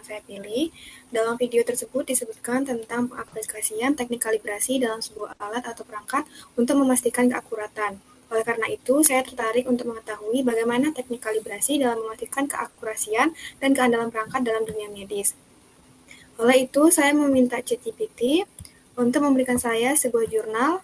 saya pilih. Dalam video tersebut disebutkan tentang pengaplikasian teknik kalibrasi dalam sebuah alat atau perangkat untuk memastikan keakuratan. Oleh karena itu, saya tertarik untuk mengetahui bagaimana teknik kalibrasi dalam memastikan keakurasian dan keandalan perangkat dalam dunia medis. Oleh itu, saya meminta ChatGPT untuk memberikan saya sebuah jurnal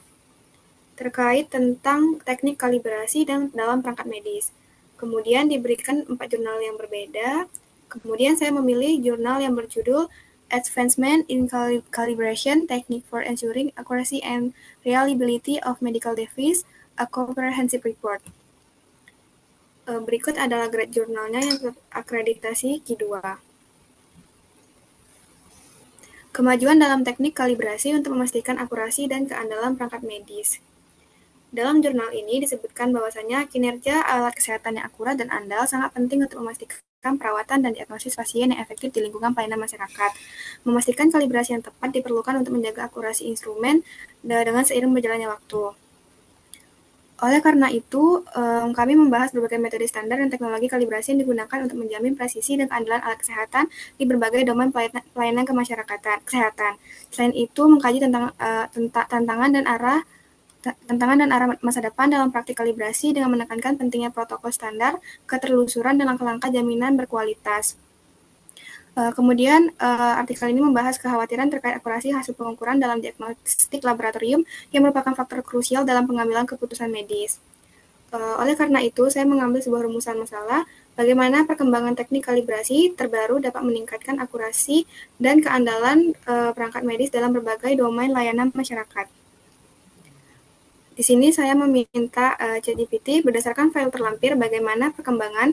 terkait tentang teknik kalibrasi dalam perangkat medis. Kemudian diberikan 4 jurnal yang berbeda. Kemudian saya memilih jurnal yang berjudul Advancement in Calibration Technique for Ensuring Accuracy and Reliability of Medical Device, a Comprehensive Report. Berikut adalah grade jurnalnya yang terakreditasi Q2. Kemajuan dalam teknik kalibrasi untuk memastikan akurasi dan keandalan perangkat medis. Dalam jurnal ini disebutkan bahwasanya kinerja alat kesehatan yang akurat dan andal sangat penting untuk memastikan perawatan dan diagnosis pasien yang efektif di lingkungan pelayanan masyarakat. Memastikan kalibrasi yang tepat diperlukan untuk menjaga akurasi instrumen dengan seiring berjalannya waktu. Oleh karena itu, kami membahas berbagai metode standar dan teknologi kalibrasi yang digunakan untuk menjamin presisi dan keandalan alat kesehatan di berbagai domain pelayanan kesehatan. Selain itu, mengkaji tentang tantangan dan arah masa depan dalam praktik kalibrasi dengan menekankan pentingnya protokol standar, keterlusuran, dan langkah-langkah jaminan berkualitas. Kemudian, artikel ini membahas kekhawatiran terkait akurasi hasil pengukuran dalam diagnostik laboratorium yang merupakan faktor krusial dalam pengambilan keputusan medis. Oleh karena itu, saya mengambil sebuah rumusan masalah bagaimana perkembangan teknik kalibrasi terbaru dapat meningkatkan akurasi dan keandalan perangkat medis dalam berbagai domain layanan masyarakat. Di sini saya meminta ChatGPT berdasarkan file terlampir bagaimana perkembangan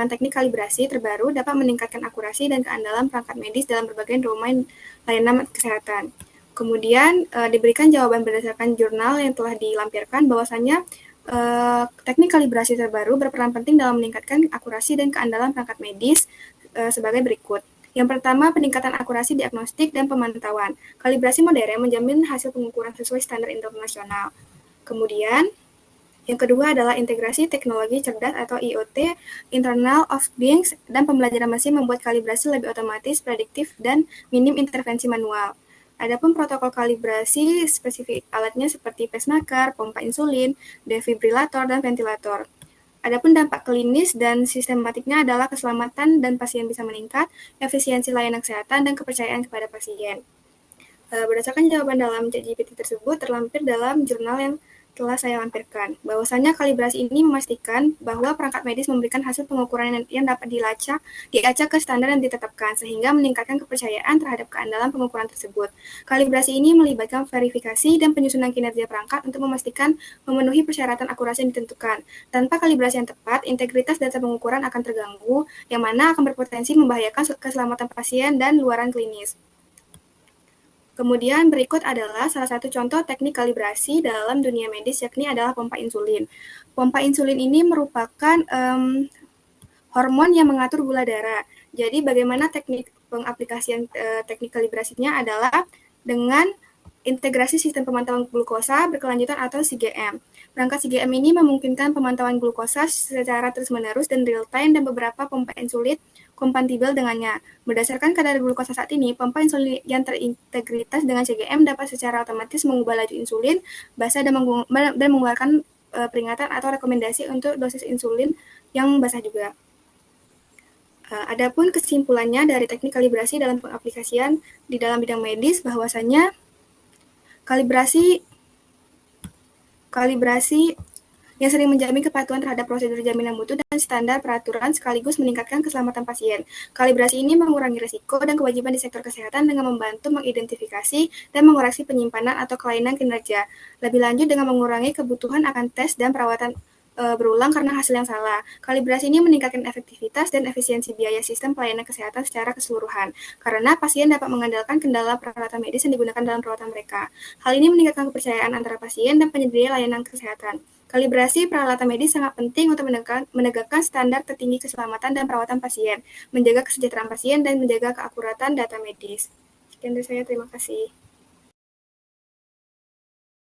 teknik kalibrasi terbaru dapat meningkatkan akurasi dan keandalan perangkat medis dalam berbagai domain layanan kesehatan. Kemudian diberikan jawaban berdasarkan jurnal yang telah dilampirkan bahwasanya teknik kalibrasi terbaru berperan penting dalam meningkatkan akurasi dan keandalan perangkat medis sebagai berikut. Yang pertama, peningkatan akurasi diagnostik dan pemantauan. Kalibrasi modern menjamin hasil pengukuran sesuai standar internasional. Kemudian, yang kedua adalah integrasi teknologi cerdas atau IoT, Internet of Things, dan pembelajaran mesin membuat kalibrasi lebih otomatis, prediktif, dan minim intervensi manual. Adapun protokol kalibrasi spesifik alatnya seperti pacemaker, pompa insulin, defibrilator, dan ventilator. Adapun dampak klinis dan sistematiknya adalah keselamatan dan pasien bisa meningkat, efisiensi layanan kesehatan, dan kepercayaan kepada pasien. Berdasarkan jawaban dalam ChatGPT tersebut terlampir dalam jurnal yang telah saya lampirkan, bahwasanya kalibrasi ini memastikan bahwa perangkat medis memberikan hasil pengukuran yang dapat diacak ke standar yang ditetapkan, sehingga meningkatkan kepercayaan terhadap keandalan pengukuran tersebut. Kalibrasi ini melibatkan verifikasi dan penyusunan kinerja perangkat untuk memastikan memenuhi persyaratan akurasi yang ditentukan. Tanpa kalibrasi yang tepat, integritas data pengukuran akan terganggu, yang mana akan berpotensi membahayakan keselamatan pasien dan luaran klinis. Kemudian berikut adalah salah satu contoh teknik kalibrasi dalam dunia medis, yakni adalah pompa insulin. Pompa insulin ini merupakan hormon yang mengatur gula darah. Jadi bagaimana teknik pengaplikasian teknik kalibrasinya adalah dengan integrasi sistem pemantauan glukosa berkelanjutan atau CGM. Perangkat CGM ini memungkinkan pemantauan glukosa secara terus-menerus dan real-time, dan beberapa pompa insulin kompatibel dengannya. Berdasarkan kadar glukosa saat ini, pompa insulin yang terintegritas dengan CGM dapat secara otomatis mengubah laju insulin, basah, dan mengeluarkan peringatan atau rekomendasi untuk dosis insulin yang basah juga. Adapun kesimpulannya dari teknik kalibrasi dalam pengaplikasian di dalam bidang medis, bahwasanya kalibrasi yang sering menjamin kepatuhan terhadap prosedur jaminan mutu dan standar peraturan sekaligus meningkatkan keselamatan pasien. Kalibrasi ini mengurangi risiko dan kewajiban di sektor kesehatan dengan membantu mengidentifikasi dan mengoreksi penyimpanan atau kelainan kinerja. Lebih lanjut dengan mengurangi kebutuhan akan tes dan perawatan berulang karena hasil yang salah. Kalibrasi ini meningkatkan efektivitas dan efisiensi biaya sistem pelayanan kesehatan secara keseluruhan, karena pasien dapat mengandalkan kendala peralatan medis yang digunakan dalam perawatan mereka. Hal ini meningkatkan kepercayaan antara pasien dan penyedia layanan kesehatan. Kalibrasi peralatan medis sangat penting untuk menegakkan standar tertinggi keselamatan dan perawatan pasien, menjaga kesejahteraan pasien, dan menjaga keakuratan data medis. Sekian dari saya, terima kasih.